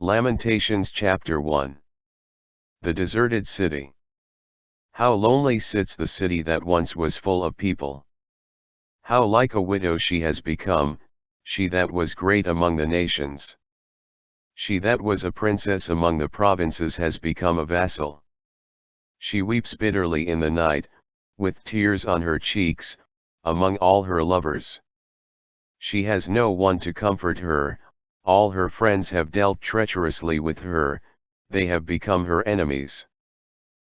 Lamentations chapter 1. The deserted city. How lonely sits the city that once was full of people. How like a widow she has become, she that was great among the nations. She that was a princess among the provinces has become a vassal. She weeps bitterly in the night, with tears on her cheeks, among all her lovers. She has no one to comfort her, all her friends have dealt treacherously with her, they have become her enemies.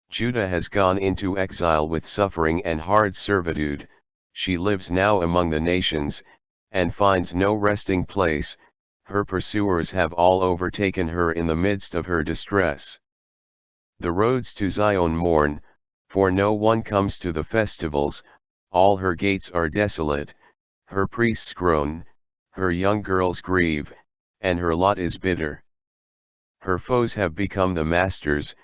Judah has gone into exile with suffering and hard servitude, she lives now among the nations, and finds no resting place, her pursuers have all overtaken her in the midst of her distress. The roads to Zion mourn, for no one comes to the festivals, all her gates are desolate, her priests groan, her young girls grieve, and her lot is bitter. Her foes have become the masters,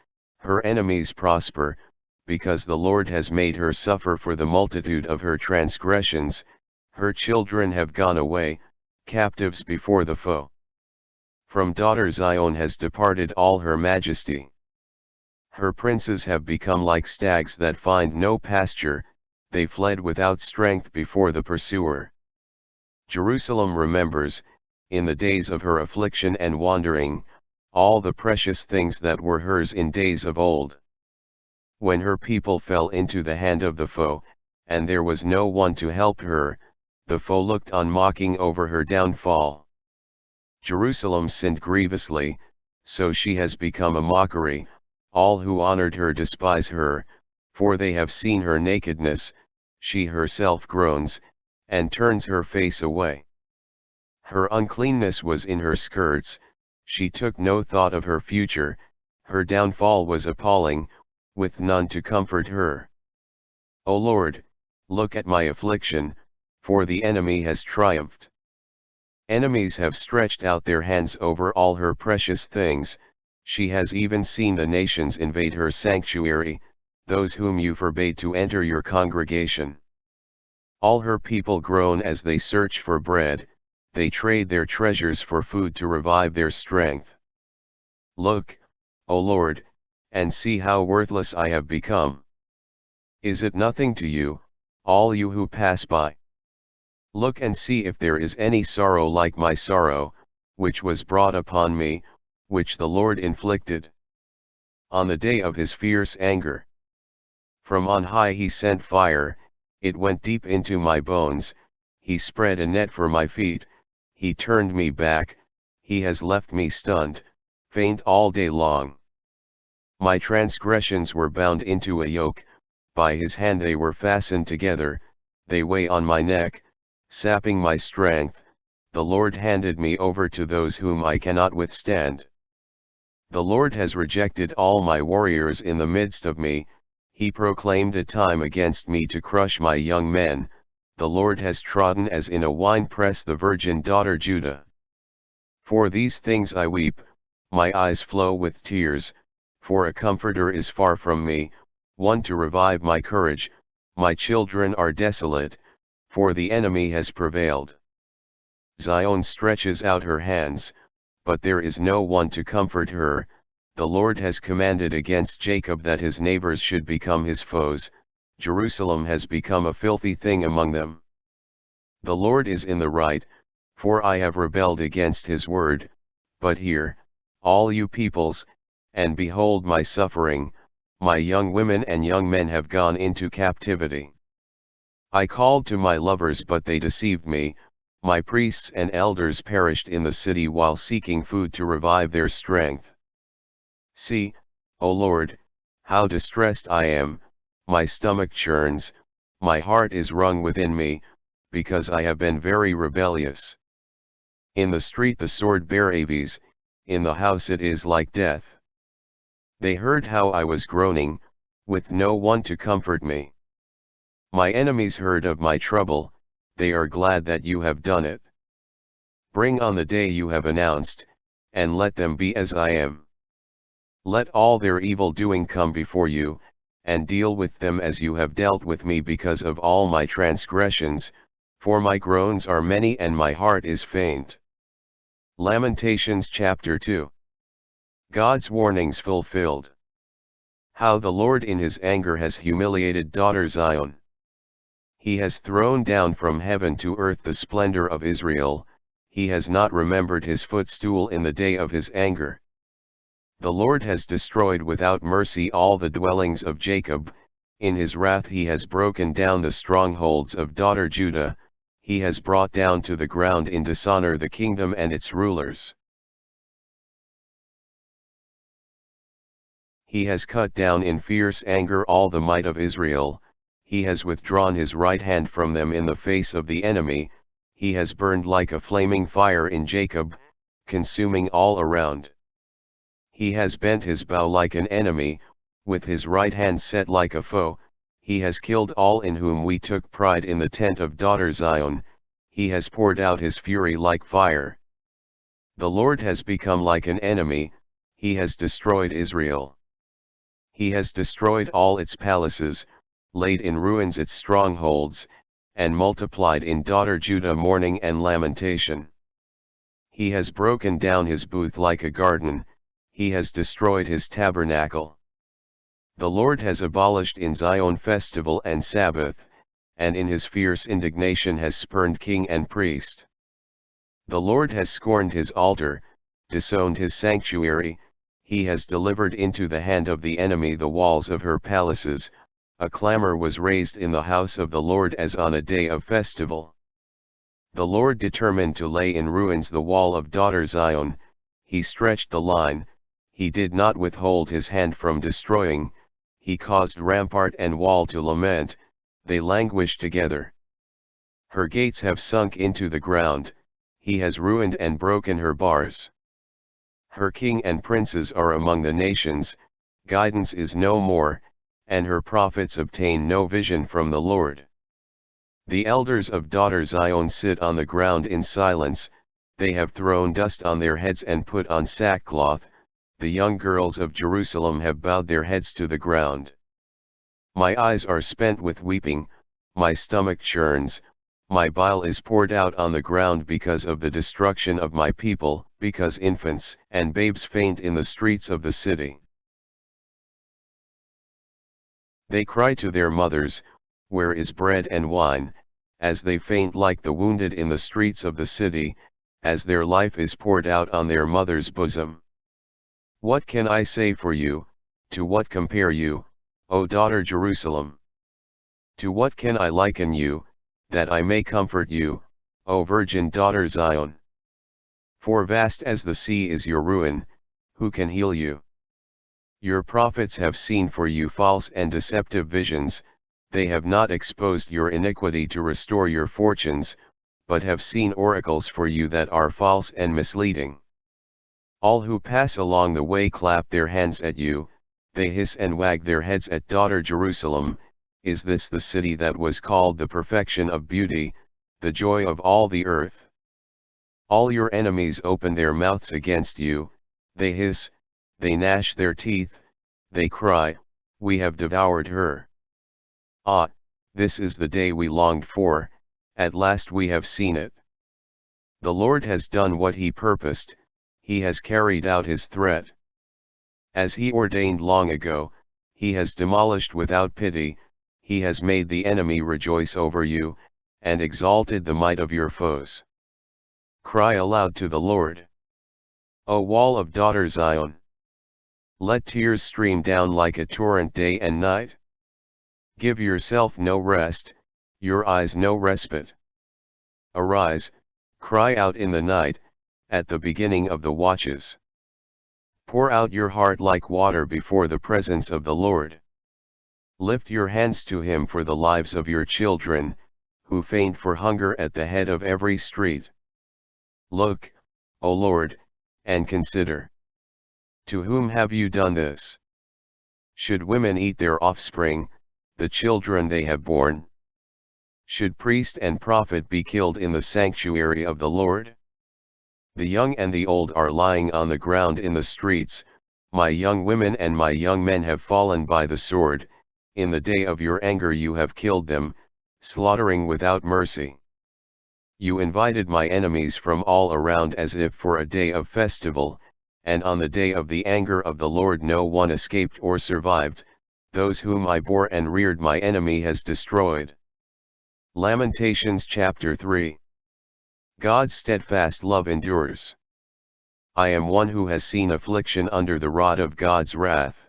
her enemies prosper, because the Lord has made her suffer for the multitude of her transgressions, her children have gone away, captives before the foe. From daughter Zion has departed all her majesty. Her princes have become like stags that find no pasture, they fled without strength before the pursuer. Jerusalem remembers, in the days of her affliction and wandering, all the precious things that were hers in days of old. When her people fell into the hand of the foe, and there was no one to help her, the foe looked on mocking over her downfall. Jerusalem sinned grievously, so she has become a mockery, all who honored her despise her, for they have seen her nakedness, she herself groans, and turns her face away. Her uncleanness was in her skirts, she took no thought of her future, her downfall was appalling, with none to comfort her. O Lord, look at my affliction, for the enemy has triumphed. Enemies have stretched out their hands over all her precious things, she has even seen the nations invade her sanctuary, those whom you forbade to enter your congregation. All her people groan as they search for bread, they trade their treasures for food to revive their strength. Look, O Lord, and see how worthless I have become. Is it nothing to you, all you who pass by? Look and see if there is any sorrow like my sorrow, which was brought upon me, which the Lord inflicted on the day of his fierce anger. From on high he sent fire, it went deep into my bones, he spread a net for my feet, he turned me back, he has left me stunned, faint all day long. My transgressions were bound into a yoke, by his hand they were fastened together, they weigh on my neck, sapping my strength, the Lord handed me over to those whom I cannot withstand. The Lord has rejected all my warriors in the midst of me, he proclaimed a time against me to crush my young men, the Lord has trodden as in a winepress the virgin daughter Judah. For these things I weep, my eyes flow with tears, for a comforter is far from me, one to revive my courage, my children are desolate, for the enemy has prevailed. Zion stretches out her hands, but there is no one to comfort her, the Lord has commanded against Jacob that his neighbors should become his foes, Jerusalem has become a filthy thing among them. The Lord is in the right, for I have rebelled against his word, but hear, all you peoples, and behold my suffering, my young women and young men have gone into captivity. I called to my lovers but they deceived me, my priests and elders perished in the city while seeking food to revive their strength. See, O Lord, how distressed I am, my stomach churns, my heart is wrung within me, because I have been very rebellious. In the street the sword bare Aves, in the house it is like death. They heard how I was groaning, with no one to comfort me. My enemies heard of my trouble, they are glad that you have done it. Bring on the day you have announced, and let them be as I am. Let all their evil doing come before you, and deal with them as you have dealt with me because of all my transgressions, for my groans are many and my heart is faint. Lamentations chapter 2. God's warnings fulfilled. How the Lord in his anger has humiliated daughter Zion. He has thrown down from heaven to earth the splendor of Israel, he has not remembered his footstool in the day of his anger. The Lord has destroyed without mercy all the dwellings of Jacob, in his wrath he has broken down the strongholds of daughter Judah, he has brought down to the ground in dishonor the kingdom and its rulers. He has cut down in fierce anger all the might of Israel, he has withdrawn his right hand from them in the face of the enemy, he has burned like a flaming fire in Jacob, consuming all around. He has bent his bow like an enemy, with his right hand set like a foe, he has killed all in whom we took pride in the tent of daughter Zion, he has poured out his fury like fire. The Lord has become like an enemy, he has destroyed Israel. He has destroyed all its palaces, laid in ruins its strongholds, and multiplied in daughter Judah mourning and lamentation. He has broken down his booth like a garden, he has destroyed his tabernacle. The Lord has abolished in Zion festival and Sabbath, and in his fierce indignation has spurned king and priest. The Lord has scorned his altar, disowned his sanctuary, he has delivered into the hand of the enemy the walls of her palaces, a clamor was raised in the house of the Lord as on a day of festival. The Lord determined to lay in ruins the wall of daughter Zion, he stretched the line, he did not withhold his hand from destroying, he caused rampart and wall to lament, they languish together. Her gates have sunk into the ground, he has ruined and broken her bars. Her king and princes are among the nations, guidance is no more, and her prophets obtain no vision from the Lord. The elders of daughter Zion sit on the ground in silence, they have thrown dust on their heads and put on sackcloth, the young girls of Jerusalem have bowed their heads to the ground. My eyes are spent with weeping, my stomach churns, my bile is poured out on the ground because of the destruction of my people, because infants and babes faint in the streets of the city. They cry to their mothers, where is bread and wine, as they faint like the wounded in the streets of the city, as their life is poured out on their mother's bosom. What can I say for you, to what compare you, O daughter Jerusalem? To what can I liken you, that I may comfort you, O virgin daughter Zion? For vast as the sea is your ruin, who can heal you? Your prophets have seen for you false and deceptive visions, they have not exposed your iniquity to restore your fortunes, but have seen oracles for you that are false and misleading. All who pass along the way clap their hands at you, they hiss and wag their heads at daughter Jerusalem, is this the city that was called the perfection of beauty, the joy of all the earth? All your enemies open their mouths against you, they hiss, they gnash their teeth, they cry, we have devoured her. Ah, this is the day we longed for, at last we have seen it. The Lord has done what he purposed, he has carried out his threat. As he ordained long ago, he has demolished without pity, he has made the enemy rejoice over you, and exalted the might of your foes. Cry aloud to the Lord. O wall of daughter Zion! Let tears stream down like a torrent day and night. Give yourself no rest, your eyes no respite. Arise, cry out in the night, at the beginning of the watches. Pour out your heart like water before the presence of the Lord. Lift your hands to him for the lives of your children, who faint for hunger at the head of every street. Look, O Lord, and consider. To whom have you done this? Should women eat their offspring, the children they have borne? Should priest and prophet be killed in the sanctuary of the Lord? The young and the old are lying on the ground in the streets, my young women and my young men have fallen by the sword, in the day of your anger you have killed them, slaughtering without mercy. You invited my enemies from all around as if for a day of festival, and on the day of the anger of the Lord no one escaped or survived. Those whom I bore and reared my enemy has destroyed. Lamentations chapter 3. God's steadfast love endures. I am one who has seen affliction under the rod of God's wrath.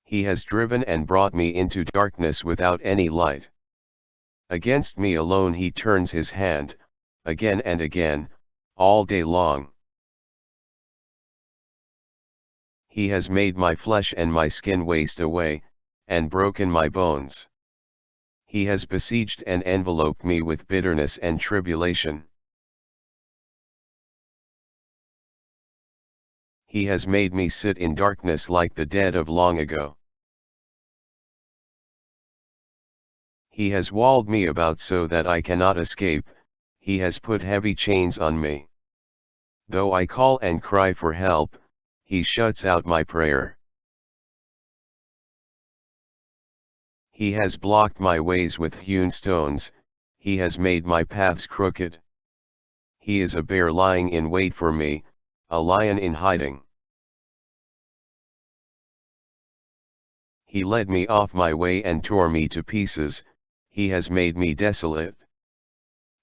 He has driven and brought me into darkness without any light. Against me alone he turns his hand, again and again, all day long. He has made my flesh and my skin waste away, and broken my bones. He has besieged and enveloped me with bitterness and tribulation. He has made me sit in darkness like the dead of long ago. He has walled me about so that I cannot escape, he has put heavy chains on me. Though I call and cry for help, he shuts out my prayer. He has blocked my ways with hewn stones, he has made my paths crooked. He is a bear lying in wait for me, a lion in hiding. He led me off my way and tore me to pieces, he has made me desolate.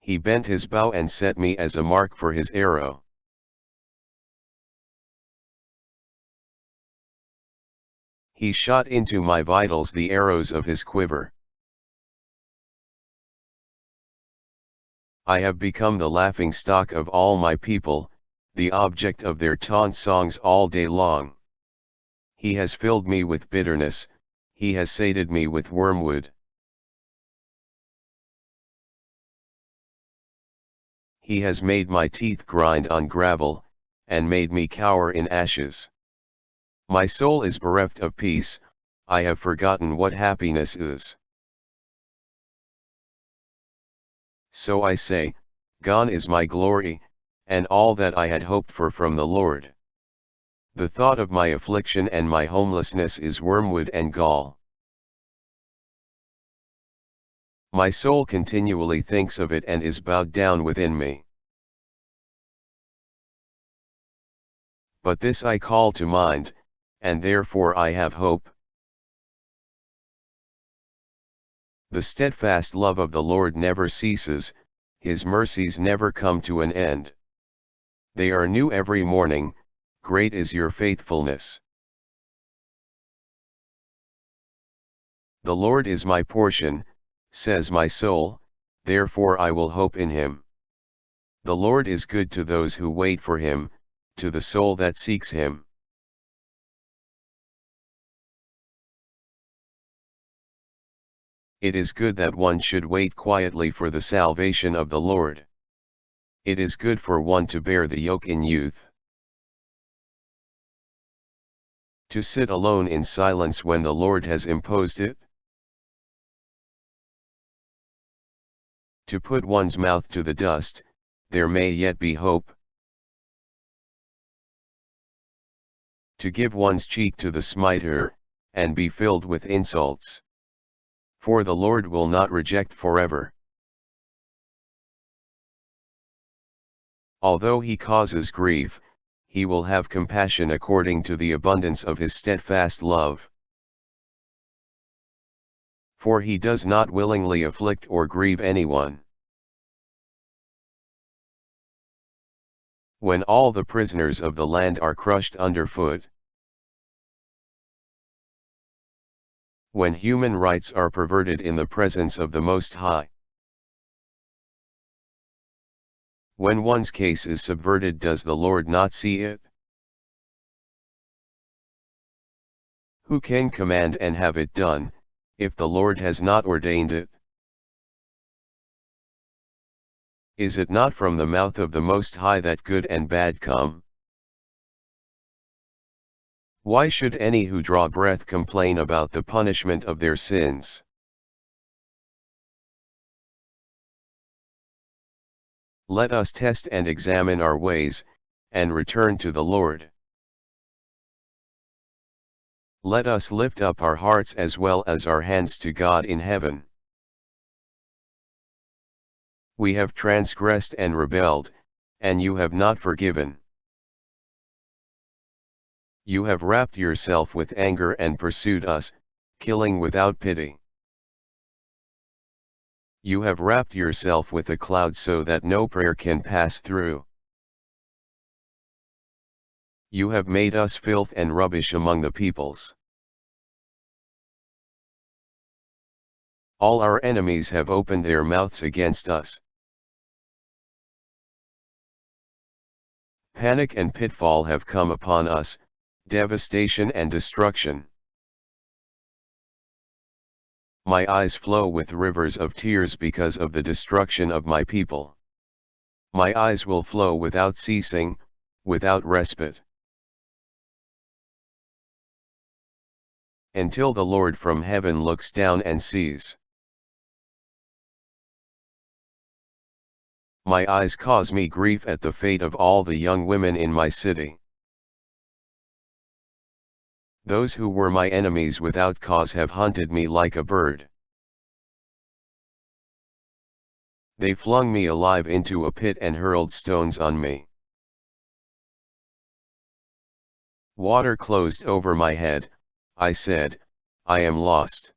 He bent his bow and set me as a mark for his arrow. He shot into my vitals the arrows of his quiver. I have become the laughing stock of all my people, the object of their taunt songs all day long. He has filled me with bitterness, he has sated me with wormwood. He has made my teeth grind on gravel, and made me cower in ashes. My soul is bereft of peace, I have forgotten what happiness is. So I say, gone is my glory, and all that I had hoped for from the Lord. The thought of my affliction and my homelessness is wormwood and gall. My soul continually thinks of it and is bowed down within me. But this I call to mind, and therefore I have hope. The steadfast love of the Lord never ceases, his mercies never come to an end. They are new every morning, great is your faithfulness. The Lord is my portion, says my soul, therefore I will hope in him. The Lord is good to those who wait for him, to the soul that seeks him. It is good that one should wait quietly for the salvation of the Lord. It is good for one to bear the yoke in youth. To sit alone in silence when the Lord has imposed it. To put one's mouth to the dust, there may yet be hope. To give one's cheek to the smiter, and be filled with insults. For the Lord will not reject forever. Although he causes grief, he will have compassion according to the abundance of his steadfast love. For he does not willingly afflict or grieve anyone. When all the prisoners of the land are crushed underfoot, when human rights are perverted in the presence of the Most High, when one's case is subverted, does the Lord not see it? Who can command and have it done, if the Lord has not ordained it? Is it not from the mouth of the Most High that good and bad come? Why should any who draw breath complain about the punishment of their sins? Let us test and examine our ways, and return to the Lord. Let us lift up our hearts as well as our hands to God in heaven. We have transgressed and rebelled, and you have not forgiven. You have wrapped yourself with anger and pursued us, killing without pity. You have wrapped yourself with a cloud so that no prayer can pass through. You have made us filth and rubbish among the peoples. All our enemies have opened their mouths against us. Panic and pitfall have come upon us, devastation and destruction. My eyes flow with rivers of tears because of the destruction of my people. My eyes will flow without ceasing, without respite, until the Lord from heaven looks down and sees. My eyes cause me grief at the fate of all the young women in my city. Those who were my enemies without cause have hunted me like a bird. They flung me alive into a pit and hurled stones on me. Water closed over my head. I said, I am lost.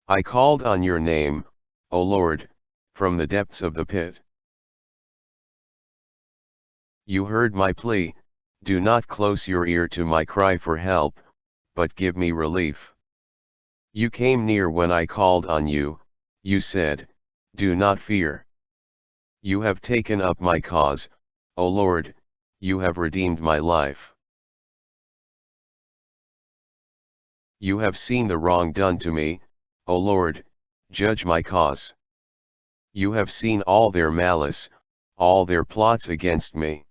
I called on your name, O Lord, from the depths of the pit. You heard my plea. Do not close your ear to my cry for help, but give me relief. You came near when I called on you. You said, do not fear. You have taken up my cause, O Lord, you have redeemed my life. You have seen the wrong done to me, O Lord, judge my cause. You have seen all their malice, all their plots against me.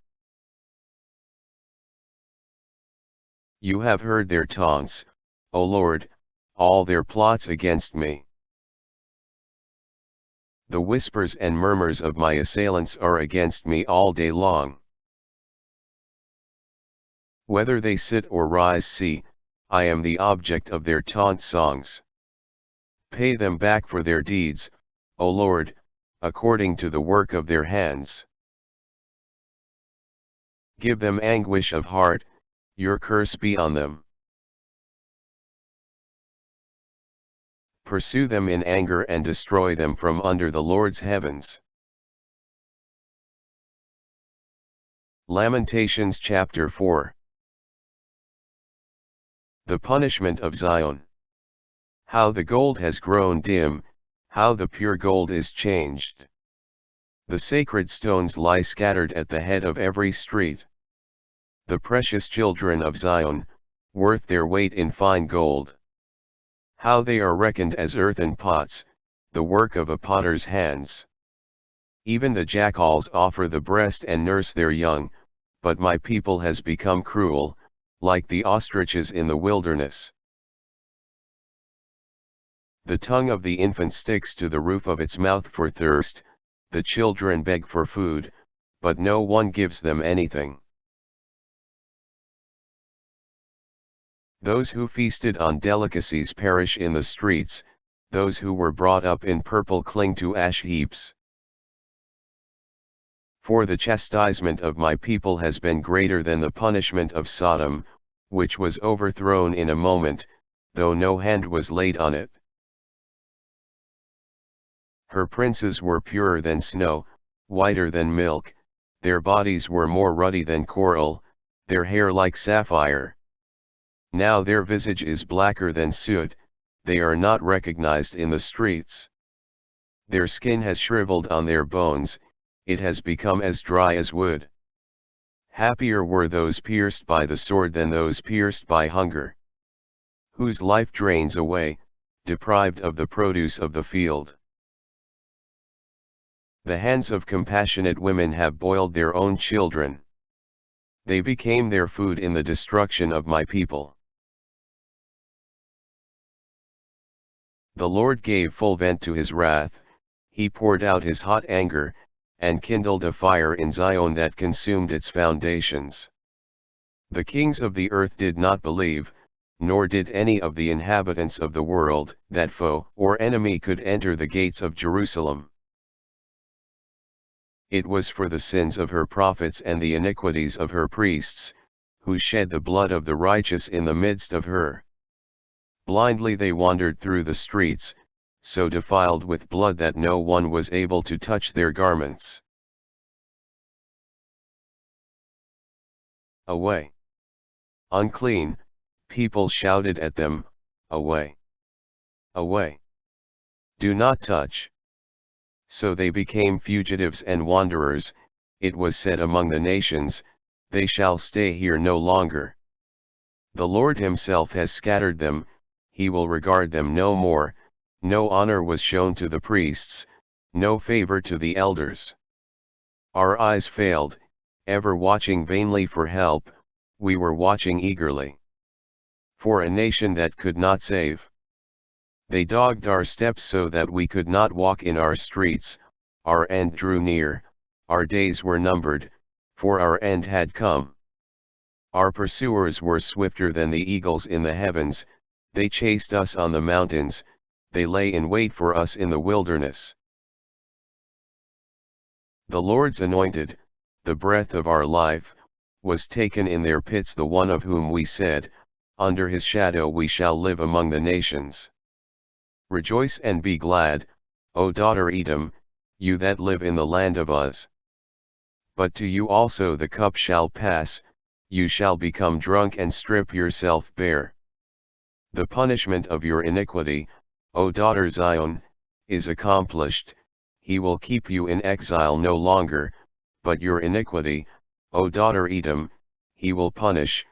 You have heard their taunts, O Lord, all their plots against me. The whispers and murmurs of my assailants are against me all day long. Whether they sit or rise, see, I am the object of their taunt songs. Pay them back for their deeds, O Lord, according to the work of their hands. Give them anguish of heart, your curse be on them. Pursue them in anger and destroy them from under the Lord's heavens. Lamentations chapter 4. The punishment of Zion. How the gold has grown dim, how the pure gold is changed. The sacred stones lie scattered at the head of every street. The precious children of Zion, worth their weight in fine gold. How they are reckoned as earthen pots, the work of a potter's hands. Even the jackals offer the breast and nurse their young, but my people has become cruel, like the ostriches in the wilderness. The tongue of the infant sticks to the roof of its mouth for thirst, the children beg for food, but no one gives them anything. Those who feasted on delicacies perish in the streets, those who were brought up in purple cling to ash heaps. For the chastisement of my people has been greater than the punishment of Sodom, which was overthrown in a moment, though no hand was laid on it. Her princes were purer than snow, whiter than milk, their bodies were more ruddy than coral, their hair like sapphire. Now their visage is blacker than soot, they are not recognized in the streets. Their skin has shriveled on their bones, it has become as dry as wood. Happier were those pierced by the sword than those pierced by hunger, whose life drains away, deprived of the produce of the field. The hands of compassionate women have boiled their own children. They became their food in the destruction of my people. The Lord gave full vent to his wrath, he poured out his hot anger, and kindled a fire in Zion that consumed its foundations. The kings of the earth did not believe, nor did any of the inhabitants of the world, that foe or enemy could enter the gates of Jerusalem. it was for the sins of her prophets and the iniquities of her priests, who shed the blood of the righteous in the midst of her. Blindly they wandered through the streets, so defiled with blood that no one was able to touch their garments. Away! Unclean, people shouted at them, away! Away! Do not touch! So they became fugitives and wanderers. It was said among the nations, they shall stay here no longer. The Lord himself has scattered them, he will regard them no more. No honor was shown to the priests, no favor to the elders. Our eyes failed, ever watching vainly for help, we were watching eagerly for a nation that could not save. They dogged our steps so that we could not walk in our streets. Our end drew near, our days were numbered, for our end had come. Our pursuers were swifter than the eagles in the heavens, they chased us on the mountains, they lay in wait for us in the wilderness. The Lord's anointed, the breath of our life, was taken in their pits, the one of whom we said, under his shadow we shall live among the nations. Rejoice and be glad, O daughter Edom, you that live in the land of Uz. But to you also the cup shall pass, you shall become drunk and strip yourself bare. The punishment of your iniquity, O daughter Zion, is accomplished, he will keep you in exile no longer, but your iniquity, O daughter Edom, he will punish,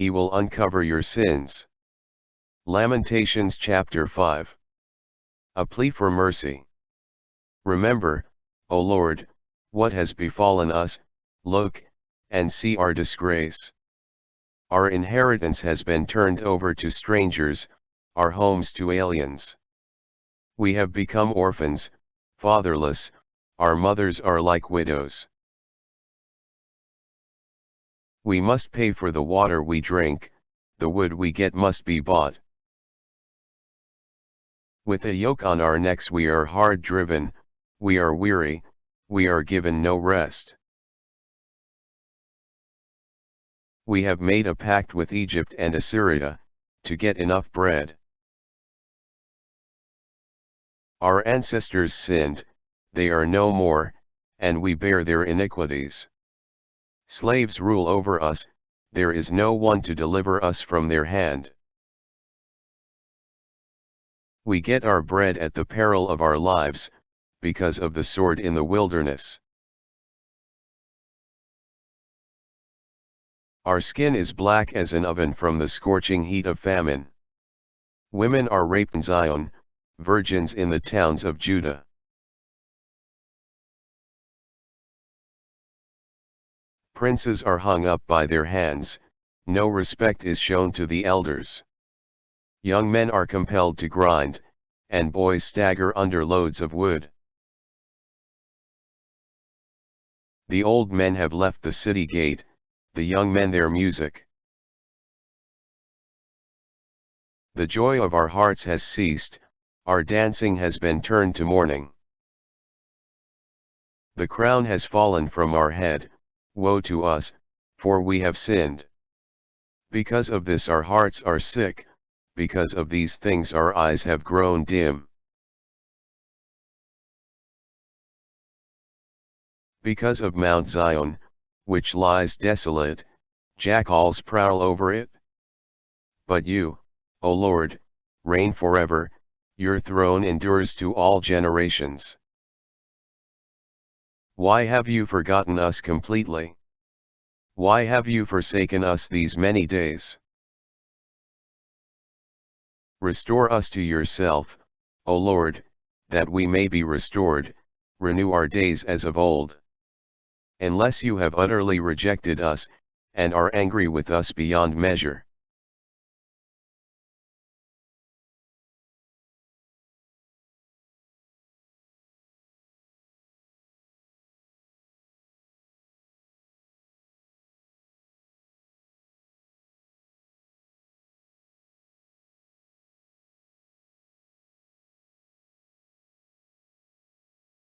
he will uncover your sins. Lamentations chapter 5. A plea for mercy. Remember, O Lord, what has befallen us, look, and see our disgrace. Our inheritance has been turned over to strangers, our homes to aliens. We have become orphans, fatherless, our mothers are like widows. We must pay for the water we drink, the wood we get must be bought. With a yoke on our necks we are hard driven, we are weary, we are given no rest. We have made a pact with Egypt and Assyria, to get enough bread. Our ancestors sinned, they are no more, and we bear their iniquities. Slaves rule over us, there is no one to deliver us from their hand. We get our bread at the peril of our lives, because of the sword in the wilderness. Our skin is black as an oven from the scorching heat of famine. Women are raped in Zion, virgins in the towns of Judah. Princes are hung up by their hands, no respect is shown to the elders. Young men are compelled to grind, and boys stagger under loads of wood. The old men have left the city gate, the young men their music. The joy of our hearts has ceased, our dancing has been turned to mourning. The crown has fallen from our head, woe to us, for we have sinned. Because of this our hearts are sick, because of these things our eyes have grown dim. Because of Mount Zion, which lies desolate, jackals prowl over it. But you, O Lord, reign forever, your throne endures to all generations. Why have you forgotten us completely? Why have you forsaken us these many days? Restore us to yourself, O Lord, that we may be restored, renew our days as of old. Unless you have utterly rejected us, and are angry with us beyond measure.